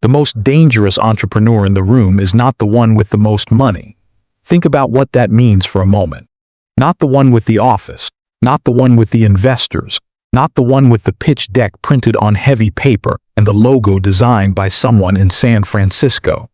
The most dangerous entrepreneur in the room is not the one with the most money. Think about what that means for a moment. Not the one with the office, not the one with the investors, not the one with the pitch deck printed on heavy paper and the logo designed by someone in San Francisco.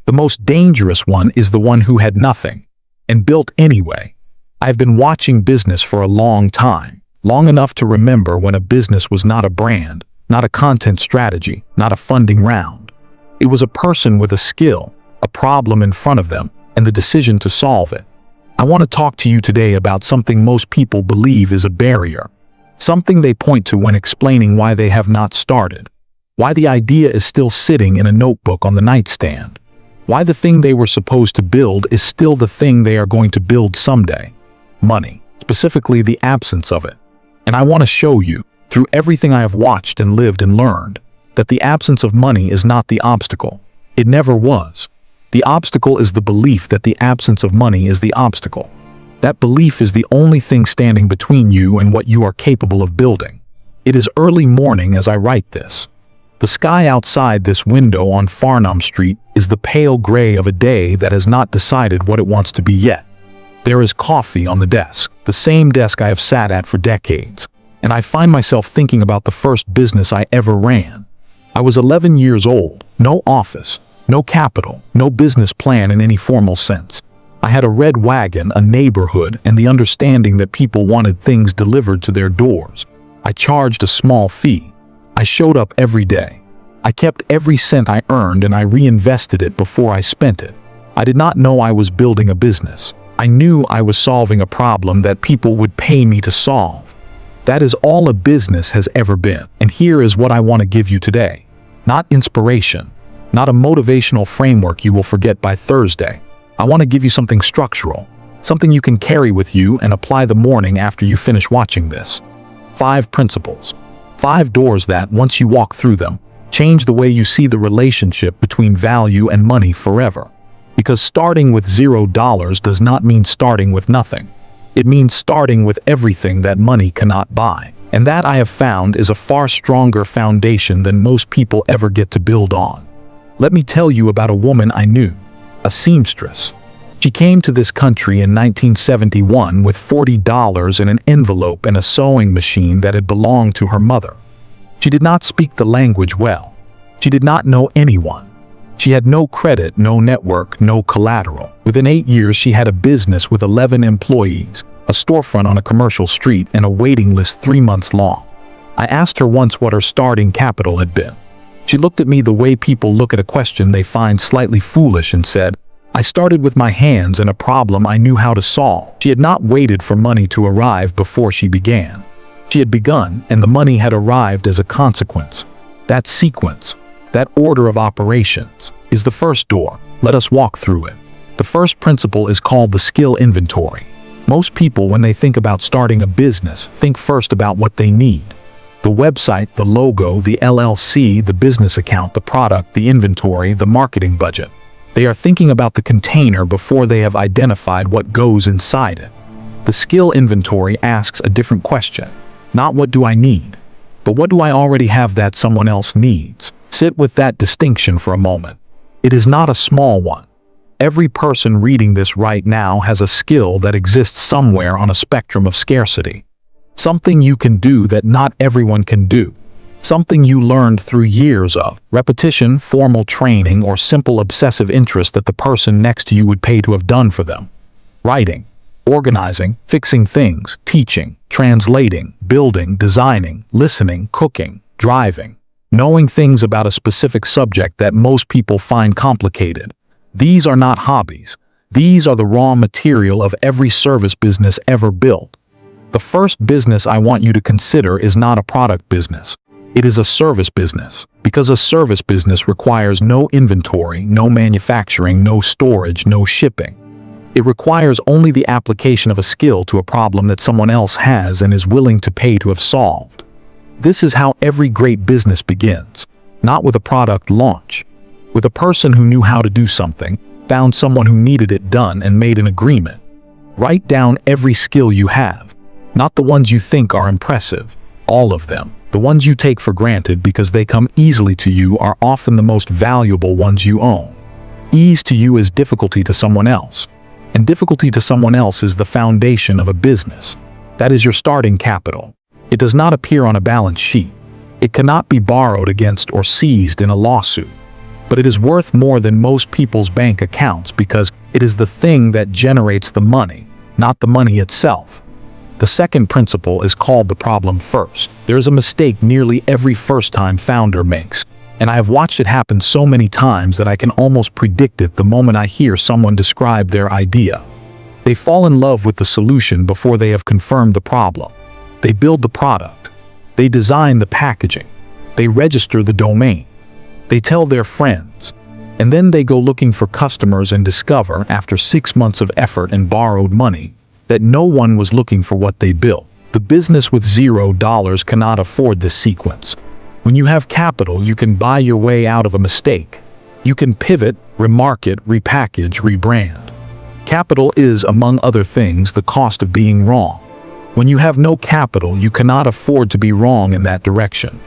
The most dangerous one is the one who had nothing and built anyway. I've been watching business for a long time, long enough to remember when a business was not a brand, not a content strategy, not a funding round. It was a person with a skill, a problem in front of them, and the decision to solve it. I want to talk to you today about something most people believe is a barrier, something they point to when explaining why they have not started, why the idea is still sitting in a notebook on the nightstand, why the thing they were supposed to build is still the thing they are going to build someday. Money, specifically the absence of it. And I want to show you, through everything I have watched and lived and learned, that the absence of money is not the obstacle. It never was. The obstacle is the belief that the absence of money is the obstacle. That belief is the only thing standing between you and what you are capable of building. It is early morning as I write this. The sky outside this window on Farnham Street is the pale gray of a day that has not decided what it wants to be yet. There is coffee on the desk, the same desk I have sat at for decades, and I find myself thinking about the first business I ever ran. I was 11 years old, no office, no capital, no business plan in any formal sense. I had a red wagon, a neighborhood, and the understanding that people wanted things delivered to their doors. I charged a small fee. I showed up every day. I kept every cent I earned and I reinvested it before I spent it. I did not know I was building a business. I knew I was solving a problem that people would pay me to solve. That is all a business has ever been. And here is what I want to give you today. Not inspiration, not a motivational framework you will forget by Thursday. I want to give you something structural, something you can carry with you and apply the morning after you finish watching this. 5 principles. 5 doors that, once you walk through them, change the way you see the relationship between value and money forever. Because starting with $0 does not mean starting with nothing. It means starting with everything that money cannot buy. And that, I have found, is a far stronger foundation than most people ever get to build on. Let me tell you about a woman I knew, a seamstress. She came to this country in 1971 with $40 in an envelope and a sewing machine that had belonged to her mother. She did not speak the language well. She did not know anyone. She had no credit, no network, no collateral. Within 8 years, she had a business with 11 employees, a storefront on a commercial street, and a waiting list 3 months long. I asked her once what her starting capital had been. She looked at me the way people look at a question they find slightly foolish and said, "I started with my hands and a problem I knew how to solve." She had not waited for money to arrive before she began. She had begun, and the money had arrived as a consequence. That sequence, that order of operations, is the first door. Let us walk through it. The first principle is called the skill inventory. Most people, when they think about starting a business, think first about what they need. The website, the logo, the LLC, the business account, the product, the inventory, the marketing budget. They are thinking about the container before they have identified what goes inside it. The skill inventory asks a different question. Not what do I need, but what do I already have that someone else needs? Sit with that distinction for a moment. It is not a small one. Every person reading this right now has a skill that exists somewhere on a spectrum of scarcity. Something you can do that not everyone can do. Something you learned through years of repetition, formal training, or simple obsessive interest that the person next to you would pay to have done for them. Writing, organizing, fixing things, teaching, translating, building, designing, listening, cooking, driving, knowing things about a specific subject that most people find complicated. These are not hobbies. These are the raw material of every service business ever built. The first business I want you to consider is not a product business. It is a service business, because a service business requires no inventory, no manufacturing, no storage, no shipping. It requires only the application of a skill to a problem that someone else has and is willing to pay to have solved. This is how every great business begins, not with a product launch. With a person who knew how to do something, found someone who needed it done, and made an agreement. Write down every skill you have, not the ones you think are impressive, all of them, The ones you take for granted because they come easily to you are often the most valuable ones you own. Ease to you is difficulty to someone else, and difficulty to someone else is the foundation of a business. That is your starting capital. It does not appear on a balance sheet. It cannot be borrowed against or seized in a lawsuit. But it is worth more than most people's bank accounts because it is the thing that generates the money, not the money itself. The second principle is called the problem first. There is a mistake nearly every first-time founder makes, and I have watched it happen so many times that I can almost predict it the moment I hear someone describe their idea. They fall in love with the solution before they have confirmed the problem. They build the product. They design the packaging. They register the domain. They tell their friends. And then they go looking for customers and discover, after 6 months of effort and borrowed money, that no one was looking for what they built. The business with $0 cannot afford this sequence. When you have capital, you can buy your way out of a mistake. You can pivot, remarket, repackage, rebrand. Capital is, among other things, the cost of being wrong. When you have no capital, you cannot afford to be wrong in that direction.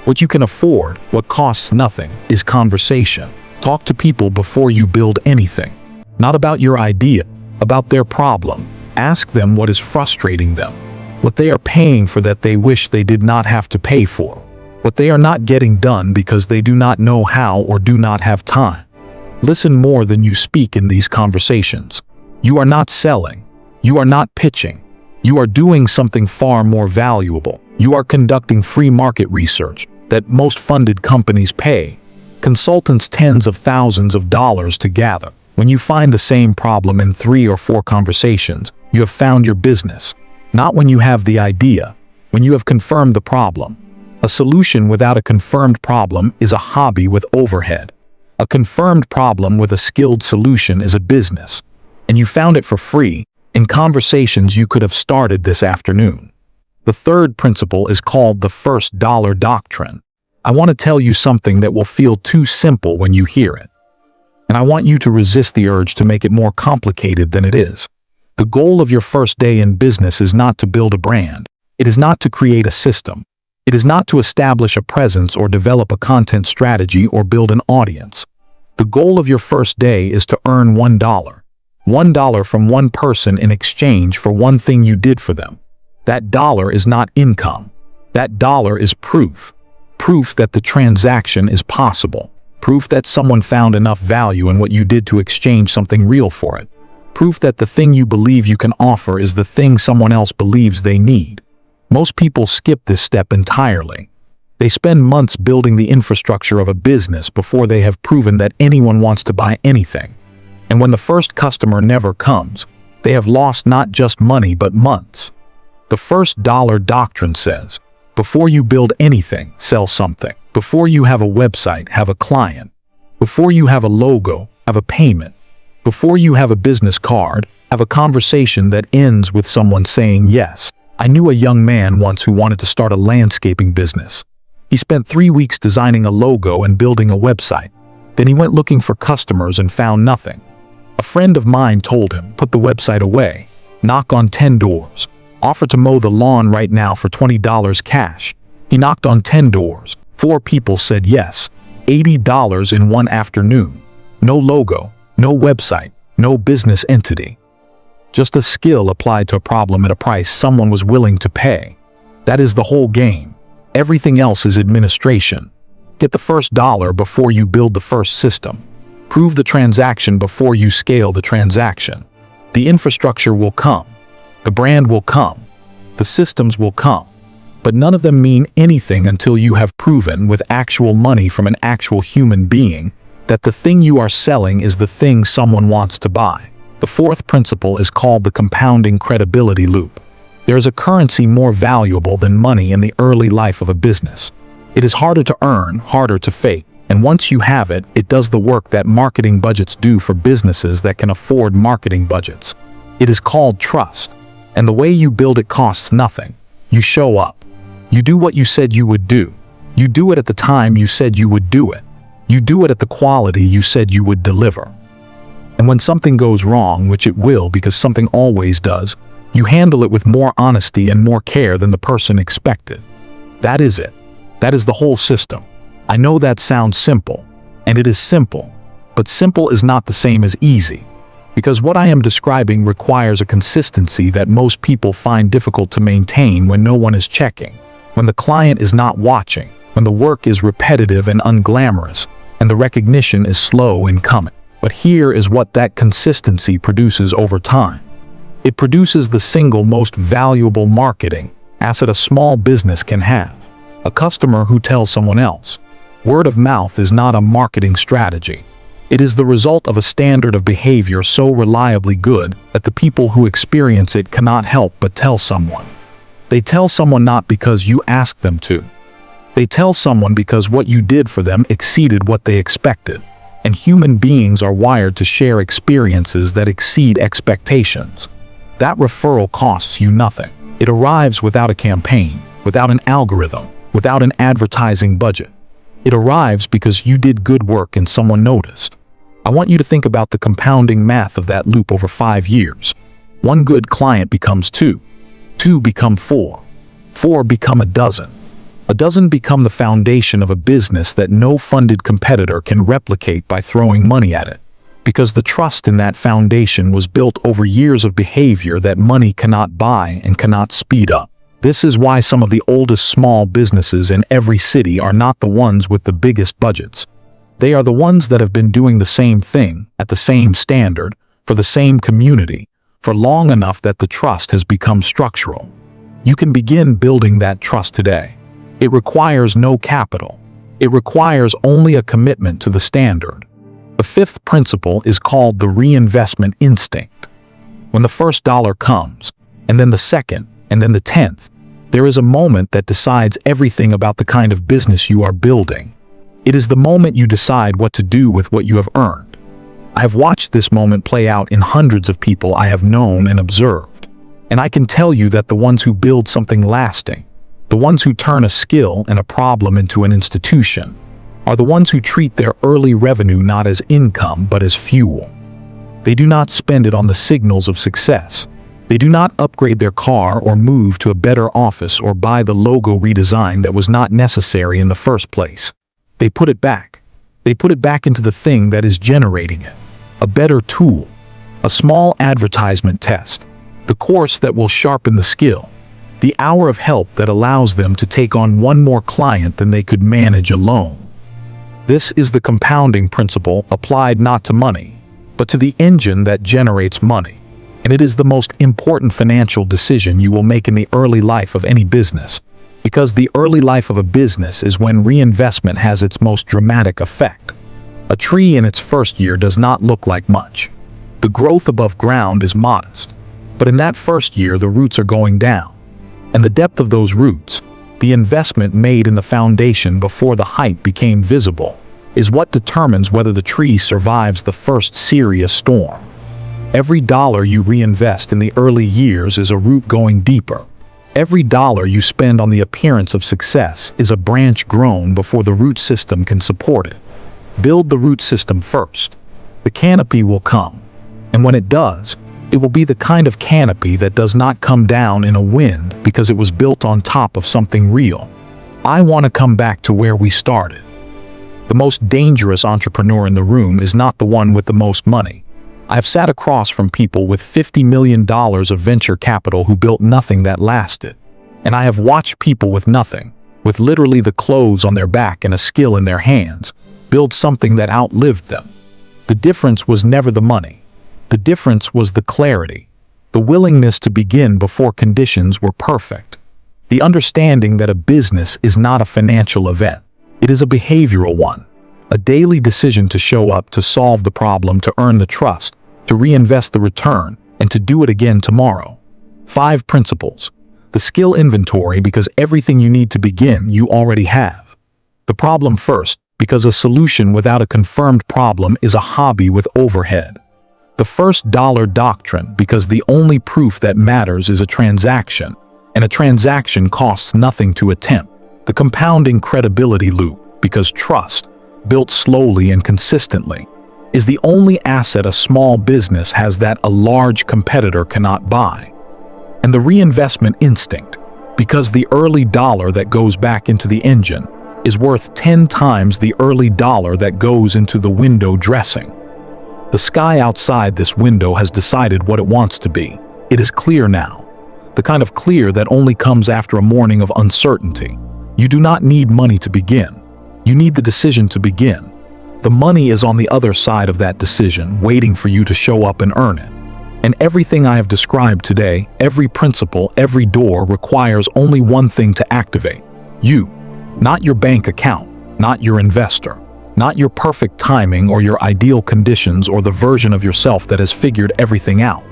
What you can afford, what costs nothing, is conversation. Talk to people before you build anything. Not about your idea, about their problem. Ask them what is frustrating them, what they are paying for that they wish they did not have to pay for, what they are not getting done because they do not know how or do not have time. Listen more than you speak in these conversations. You are not selling. You are not pitching. You are doing something far more valuable. You are conducting free market research that most funded companies pay consultants tens of thousands of dollars to gather. When you find the same problem in 3 or 4 conversations, you have found your business. Not when you have the idea, when you have confirmed the problem. A solution without a confirmed problem is a hobby with overhead. A confirmed problem with a skilled solution is a business. And you found it for free, in conversations you could have started this afternoon. The third principle is called the first dollar doctrine. I want to tell you something that will feel too simple when you hear it. And I want you to resist the urge to make it more complicated than it is. The goal of your first day in business is not to build a brand. It is not to create a system. It is not to establish a presence or develop a content strategy or build an audience. The goal of your first day is to earn $1. $1 from one person in exchange for one thing you did for them. That dollar is not income. That dollar is proof. Proof that the transaction is possible. Proof that someone found enough value in what you did to exchange something real for it. Proof that the thing you believe you can offer is the thing someone else believes they need. Most people skip this step entirely. They spend months building the infrastructure of a business before they have proven that anyone wants to buy anything. And when the first customer never comes, they have lost not just money but months. The first dollar doctrine says, before you build anything, sell something. Before you have a website, have a client. Before you have a logo, have a payment. Before you have a business card, have a conversation that ends with someone saying yes. I knew a young man once who wanted to start a landscaping business. He spent 3 weeks designing a logo and building a website. Then he went looking for customers and found nothing. A friend of mine told him, put the website away, knock on 10 doors, offer to mow the lawn right now for $20 cash. He knocked on 10 doors. 4 people said yes. $80 in one afternoon. No logo, no website, no business entity. Just a skill applied to a problem at a price someone was willing to pay. That is the whole game. Everything else is administration. Get the first dollar before you build the first system. Prove the transaction before you scale the transaction. The infrastructure will come. The brand will come. The systems will come. But none of them mean anything until you have proven with actual money from an actual human being that the thing you are selling is the thing someone wants to buy. The fourth principle is called the compounding credibility loop. There is a currency more valuable than money in the early life of a business. It is harder to earn, harder to fake, and once you have it, it does the work that marketing budgets do for businesses that can afford marketing budgets. It is called trust, and the way you build it costs nothing. You show up. You do what you said you would do. You do it at the time you said you would do it. You do it at the quality you said you would deliver. And when something goes wrong, which it will because something always does, you handle it with more honesty and more care than the person expected. That is it. That is the whole system. I know that sounds simple, and it is simple, but simple is not the same as easy, because what I am describing requires a consistency that most people find difficult to maintain when no one is checking, when the client is not watching, when the work is repetitive and unglamorous, and the recognition is slow in coming. But here is what that consistency produces over time. It produces the single most valuable marketing asset a small business can have: a customer who tells someone else. Word of mouth is not a marketing strategy. It is the result of a standard of behavior so reliably good that the people who experience it cannot help but tell someone. They tell someone not because you asked them to. They tell someone because what you did for them exceeded what they expected. And human beings are wired to share experiences that exceed expectations. That referral costs you nothing. It arrives without a campaign, without an algorithm, without an advertising budget. It arrives because you did good work and someone noticed. I want you to think about the compounding math of that loop over 5 years. One good client becomes 2. 2 become 4. 4 become a dozen. A dozen become the foundation of a business that no funded competitor can replicate by throwing money at it. Because the trust in that foundation was built over years of behavior that money cannot buy and cannot speed up. This is why some of the oldest small businesses in every city are not the ones with the biggest budgets. They are the ones that have been doing the same thing, at the same standard, for the same community, for long enough that the trust has become structural. You can begin building that trust today. It requires no capital. It requires only a commitment to the standard. The fifth principle is called the reinvestment instinct. When the first dollar comes, and then the second, and then the 10th, there is a moment that decides everything about the kind of business you are building. It is the moment you decide what to do with what you have earned. I have watched this moment play out in hundreds of people I have known and observed. And I can tell you that the ones who build something lasting, the ones who turn a skill and a problem into an institution, are the ones who treat their early revenue not as income but as fuel. They do not spend it on the signals of success. They do not upgrade their car or move to a better office or buy the logo redesign that was not necessary in the first place. They put it back. They put it back into the thing that is generating it. A better tool, a small advertisement test, the course that will sharpen the skill, the hour of help that allows them to take on one more client than they could manage alone. This is the compounding principle applied not to money, but to the engine that generates money. And it is the most important financial decision you will make in the early life of any business, because the early life of a business is when reinvestment has its most dramatic effect. A tree in its first year does not look like much. The growth above ground is modest, but in that first year the roots are going down. And the depth of those roots, the investment made in the foundation before the height became visible, is what determines whether the tree survives the first serious storm. Every dollar you reinvest in the early years is a root going deeper. Every dollar you spend on the appearance of success is a branch grown before the root system can support it. Build the root system first. The canopy will come. And when it does, it will be the kind of canopy that does not come down in a wind because it was built on top of something real. I want to come back to where we started. The most dangerous entrepreneur in the room is not the one with the most money. I have sat across from people with $50 million of venture capital who built nothing that lasted. And I have watched people with nothing, with literally the clothes on their back and a skill in their hands, build something that outlived them. The difference was never the money. The difference was the clarity, the willingness to begin before conditions were perfect. The understanding that a business is not a financial event. It is a behavioral one. A daily decision to show up, to solve the problem, to earn the trust, to reinvest the return, and to do it again tomorrow. 5 principles. The skill inventory, because everything you need to begin you already have. The problem first, because a solution without a confirmed problem is a hobby with overhead. The first dollar doctrine, because the only proof that matters is a transaction, and a transaction costs nothing to attempt. The compounding credibility loop, because trust, built slowly and consistently, is the only asset a small business has that a large competitor cannot buy. And the reinvestment instinct, Because the early dollar that goes back into the engine is worth 10 times the early dollar that goes into the window dressing. The sky outside this window has decided what it wants to be. It is clear now. The kind of clear that only comes after a morning of uncertainty. You do not need money to begin. You need the decision to begin. The money is on the other side of that decision, waiting for you to show up and earn it. And everything I have described today, every principle, every door, requires only one thing to activate. You. Not your bank account, not your investor, not your perfect timing or your ideal conditions or the version of yourself that has figured everything out.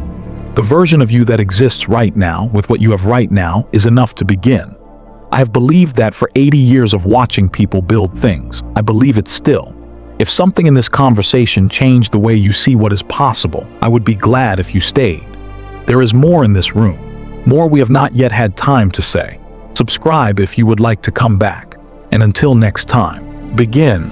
The version of you that exists right now, with what you have right now, is enough to begin. I have believed that for 80 years of watching people build things. I believe it still. If something in this conversation changed the way you see what is possible, I would be glad if you stayed. There is more in this room, more we have not yet had time to say. Subscribe if you would like to come back. And until next time, begin.